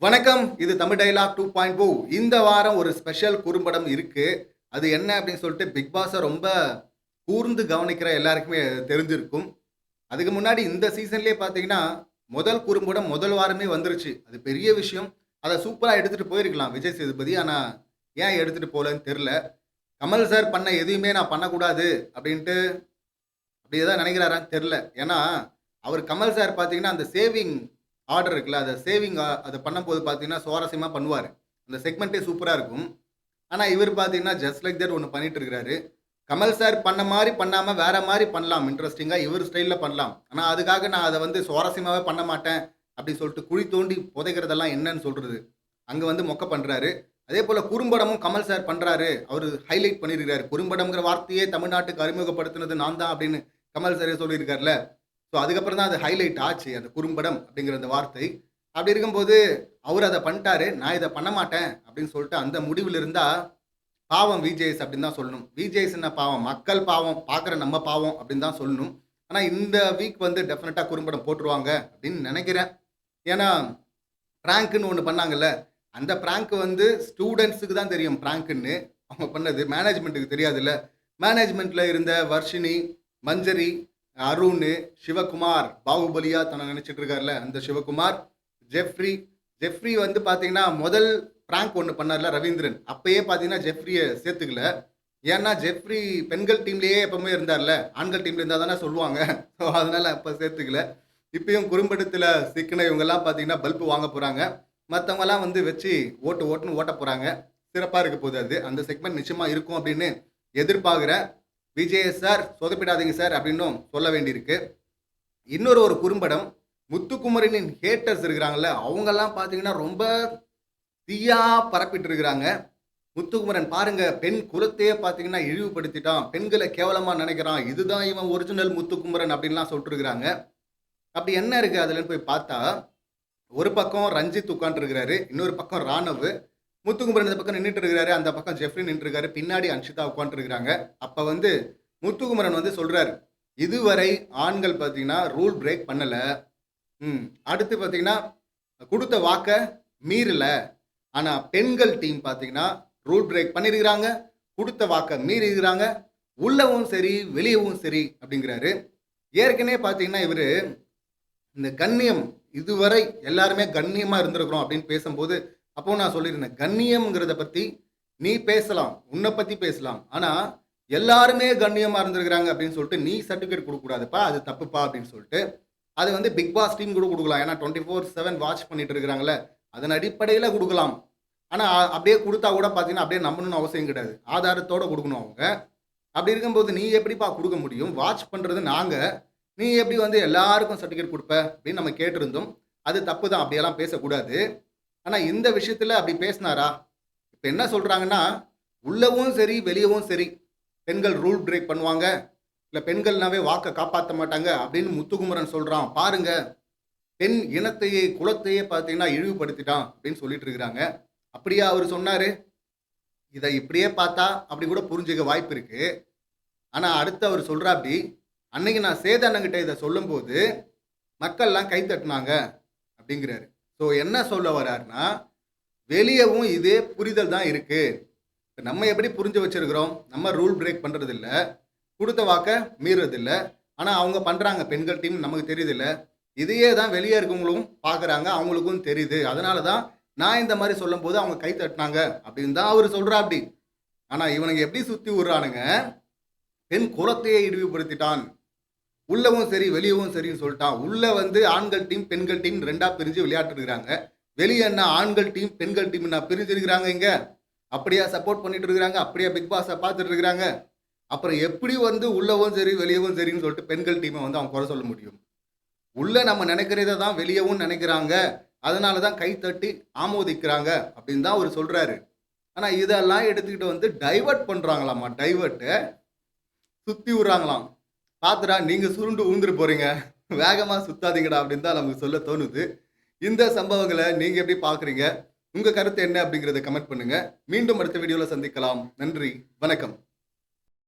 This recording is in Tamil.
வணக்கம். இது தமிழ் டயலாக் 2.0. இந்த வாரம் ஒரு ஸ்பெஷல் குறும்படம் இருக்கு. அது என்ன அப்படின்னு சொல்லிட்டு பிக் பாஸ ரொம்ப கூர்ந்து கவனிக்கிற எல்லாருக்குமே தெரிஞ்சிருக்கும். அதுக்கு முன்னாடி இந்த சீசன்லயே பார்த்தீங்கன்னா, முதல் குறும்படம் முதல் வாரமே வந்துருச்சு. அது பெரிய விஷயம். அத சூப்பரா எடுத்துட்டு போயிருக்கலாம் விஜய் சேதுபதி. ஆனா, ஏன் எடுத்துட்டு போலன்னு தெரியல. கமல் சார் பண்ண எதையுமே நான் பண்ணக்கூடாது அப்படின்ட்டு அப்படி ஏதாவது நினைக்கிறாரான்னு தெரியல. ஏன்னா, அவர் கமல் சார் பார்த்தீங்கன்னா, அந்த சேவிங் ஆர்டர் இருக்குல்ல, அத சேவிங் அத பண்ணும்போது பார்த்தீங்கன்னா, சுவாரஸ்யமா பண்ணுவாரு. அந்த செக்மெண்ட்டே சூப்பரா இருக்கும். ஆனா, இவர் பார்த்தீங்கன்னா, ஜஸ்ட் லைக் தட் ஒண்ணு பண்ணிட்டு இருக்கிறாரு. கமல் சார் பண்ண மாரி பண்ணாம, வேற மாரி பண்ணலாம். இன்ட்ரஸ்டிங்கா இவர் ஸ்டைல்ல பண்ணலாம். ஆனா, அதுக்காக நான் அத வந்து சுவாரஸ்யமாவே பண்ண மாட்டேன், அப்படின்னு சொல்லிட்டு குழி தோண்டி புதைக்கிறதெல்லாம் என்னன்னு சொல்றது? அங்க வந்து மொக்க பண்றாரு. அதேபோல குறும்படமும் கமல் சார் பண்றாரு. அவரு ஹைலைட் பண்ணியிருக்கிறாரு. குறும்படம்ங்கிற வார்த்தையே தமிழ்நாட்டுக்கு அறிமுகப்படுத்தினது நான் தான் அப்படின்னு கமல் சாரே சொல்லியிருக்கார்ல. ஸோ அதுக்கப்புறம் தான் அது ஹைலைட் ஆச்சு. அந்த குறும்படம் அப்படிங்கிற அந்த வார்த்தை. அப்படி இருக்கும்போது, அவரு அத பண்ட்டாரு. நான் இத பண்ண மாட்டேன் அப்படின்னு சொல்லிட்டு அந்த முடிவுல இருந்தா, பாவம் விஜேஎஸ் அப்படின்னு தான் சொல்லணும். விஜேஎஸ் என்ன பாவம்? மக்கள் பாவம். பார்க்குற நம்ம பாவம் அப்படின்னு தான் சொல்லணும். ஆனா இந்த வீக் வந்து டெஃபினட்டா குறும்படம் போட்டுருவாங்க அப்படின்னு நெனைக்கிறேன். ஏன்னா, பிராங்க்ன்னு ஒண்ணு பண்ணாங்கல்ல. அந்த பிராங்க் வந்து ஸ்டூடண்ட்ஸ்க்கு தான் தெரியும் பிராங்க்ன்னு. அவங்க பண்ணது. மேனேஜ்மென்ட்க்கு தெரியாதுல்ல. மேனேஜ்மென்ட்ல இருந்த வர்ஷினி, மஞ்சரி, அருண், சிவகுமார் பாகுபலியா தன்னை நினைச்சிட்டு இருக்காருல்ல அந்த சிவகுமார், ஜெஃப்ரி. ஜெஃப்ரி வந்து பார்த்தீங்கன்னா, முதல் பிராங்க் ஒண்ணு பண்ணார்ல ரவீந்திரன். அப்பயே பார்த்தீங்கன்னா ஜெஃப்ரிய சேர்த்துக்கல. ஏன்னா ஜெஃப்ரி பெண்கள் டீம்லயே எப்பவுமே இருந்தார்ல. ஆண்கள் டீம்ல இருந்தா தானே சொல்லுவாங்க. ஸோ அதனால அப்ப சேர்த்துக்கல. இப்பயும் குறும்படத்துல சிக்கின இவங்கலாம் பார்த்தீங்கன்னா, பல்ப் வாங்க போறாங்க. மத்தவங்கலாம் வந்து வச்சு ஓட்டுன்னு ஓட்டப் போறாங்க. சிறப்பா இருக்க போகுது அது. அந்த செக்மெண்ட் நிச்சயமா இருக்கும் அப்படின்னு எதிர்பார்க்கிறேன். விஜய் சார் சொதப்பிடாதீங்க சார் அப்படின்னும் சொல்ல வேண்டியிருக்கு. இன்னொரு ஒரு குறும்படம் முத்துக்குமரனின் ஹேட்டர்ஸ் இருக்கிறாங்கல்ல, அவங்கலாம் பார்த்தீங்கன்னா ரொம்ப தீயா பரப்பிட்டு இருக்கிறாங்க. முத்துக்குமரன் பாருங்க பெண் குலத்தையே பார்த்தீங்கன்னா இழிவுபடுத்திட்டான். பெண்கள கேவலமா நினைக்கிறான். இதுதான் இவன் ஒரிஜினல் முத்துக்குமரன் அப்படின்லாம் சொல்லிட்டு இருக்கிறாங்க. அப்படி என்ன இருக்கு அதுலன்னு போய் பார்த்தா, ஒரு பக்கம் ரஞ்சித் உட்கார்ந்துருக்கிறாரு. இன்னொரு பக்கம் ராணவ். முத்துக்குமரன் இந்த பக்கம் நின்னுட்டு இருக்கிறாரு. அந்த பக்கம் ஜெஃப்ரி நின்னுட்டு இருக்காரு. பின்னாடி அன்ஷிதா உட்கார்ந்துருக்காங்க. அப்ப வந்து முத்துக்குமரன் வந்து சொல்றாரு, இதுவரை ஆண்கள் பார்த்தீங்கன்னா ரூல் பிரேக் பண்ணல. அடுத்து பார்த்தீங்கன்னா, குடுத்த வாக்க மீறல. ஆனா பெண்கள் டீம் பார்த்தீங்கன்னா, ரூல் பிரேக் பண்ணியிருக்கிறாங்க. குடுத்த வாக்க மீறியிருக்கிறாங்க. உள்ளவும் சரி, வெளியவும் சரி அப்படிங்கிறாரு. ஏற்கனவே பார்த்தீங்கன்னா, இவரு இந்த கண்ணியம் இதுவரை எல்லாருமே கண்ணியமா இருந்திருக்கிறோம் அப்படின்னு பேசும்போது, அப்போ நான் சொல்லியிருந்தேன். கண்ணியம்ங்கிறத பத்தி நீ பேசலாம். உன்ன பத்தி பேசலாம். ஆனா, எல்லாருமே கண்ணியமா இருந்திருக்கிறாங்க அப்படின்னு சொல்லிட்டு, நீ சர்டிஃபிகேட் குடுக்கக்கூடாதுப்பா. அது தப்புப்பா அப்படின்னு சொல்லிட்டு, அது வந்து பிக் பாஸ் டீம் கூட குடுக்கலாம். ஏன்னா 24/7 வாட்ச் பண்ணிட்டு இருக்கிறாங்கல்ல. அதன் அடிப்படையில குடுக்கலாம். ஆனா, அப்படியே குடுத்தா கூட பார்த்தீங்கன்னா, அப்படியே நம்பணும்னு அவசியம் கிடையாது. ஆதாரத்தோட குடுக்கணும் அவங்க. அப்படி இருக்கும்போது, நீ எப்படிப்பா குடுக்க முடியும்? வாட்ச் பண்றது நாங்க. நீ எப்படி வந்து எல்லாருக்கும் சர்டிஃபிகேட் குடுப்ப? அப்படின்னு நம்ம கேட்டிருந்தோம். அது தப்பு தான். அப்படியெல்லாம் பேசக்கூடாது. ஆனா, இந்த விஷயத்துல அப்படி பேசினாரா? இப்ப என்ன சொல்றாங்கன்னா, உள்ளவும் சரி, வெளியவும் சரி, பெண்கள் ரூல் பிரேக் பண்ணுவாங்க. இல்ல பெண்கள்னாவே வாக்க காப்பாத்த மாட்டாங்க அப்படின்னு முத்துக்குமரன் சொல்றான். பாருங்க, பெண் இனத்தையே, குலத்தையே பார்த்தீங்கன்னா இழிவுபடுத்திட்டான் அப்படின்னு சொல்லிட்டு இருக்கிறாங்க. அப்படியா அவரு சொன்னாரு? இத இப்படியே பார்த்தா அப்படி கூட புரிஞ்சுக்க வாய்ப்பு இருக்கு. ஆனா அடுத்து அவரு சொல்றாப்படி, அன்னைக்கு நான் சேது அண்ணன்கிட்ட இத சொல்லும்போது, மக்கள்லாம் கை தட்டுனாங்க அப்படிங்கிறாரு. ஸோ என்ன சொல்ல வர்றாருன்னா, வெளியவும் இதே புரிதல் தான் இருக்கு. இப்ப நம்ம எப்படி புரிஞ்சு வச்சிருக்கிறோம்? நம்ம ரூல் பிரேக் பண்றதில்ல. குடுத்த வாக்க மீறுறதில்ல. ஆனா அவங்க பண்றாங்க. பெண்கள் டீம் நமக்கு தெரியுதுல்ல. இதையே தான் வெளிய இருக்கவங்களும் பார்க்குறாங்க. அவங்களுக்கும் தெரியுது. அதனால தான் நான் இந்த மாரி சொல்லும்போது அவங்க கை தட்டினாங்க அப்படின்னு தான் அவரு சொல்றாப்படி. ஆனா இவனுங்க எப்படி சுத்தி விடுறானுங்க, பெண் குலத்தையே இழிவுபடுத்திட்டான். உள்ளவும் சரி, வெளியவும் சரின்னு சொல்ட்டான். உள்ள வந்து ஆண்கள் டீம், பெண்கள் டீம் 2ஆ பிரிஞ்சு விளையாடிட்டு இருக்கிறாங்க. வெளிய என்ன ஆண்கள் டீம், பெண்கள் டீம்னா பிரிஞ்சிருக்கிறாங்க இங்க. அப்படியா சப்போர்ட் பண்ணிட்டு இருக்கிறாங்க? அப்படியா பிக் பாஸ பார்த்துட்டு இருக்கிறாங்க? அப்புறம் எப்படி வந்து உள்ளவும் சரி, வெளியவும் சரின்னு சொல்லிட்டு பெண்கள் டீம வந்து அவங்க குறை சொல்ல முடியும்? உள்ள நம்ம நினைக்கிறத தான் வெளியவும் நினைக்கிறாங்க. அதனால தான் கை தட்டி ஆமோதிக்கிறாங்க அப்படின்னு தான் அவரு சொல்றாரு. ஆனா இதெல்லாம் எடுத்துக்கிட்டு வந்து டைவர்ட் பண்றாங்களாமா. சுத்தி விடுறாங்களாம். பாத்துடா நீங்க சுருண்டு ஊழ்ந்துற போறீங்க. வேகமா சுத்தாதீங்கடா அப்படின்னு தான் நமக்கு சொல்ல தோணுது. இந்த சம்பவங்கள நீங்க எப்படி பார்க்குறீங்க? உங்க கருத்து என்ன அப்படிங்கிறத கமெண்ட் பண்ணுங்க. மீண்டும் அடுத்த வீடியோல சந்திக்கலாம். நன்றி. வணக்கம்.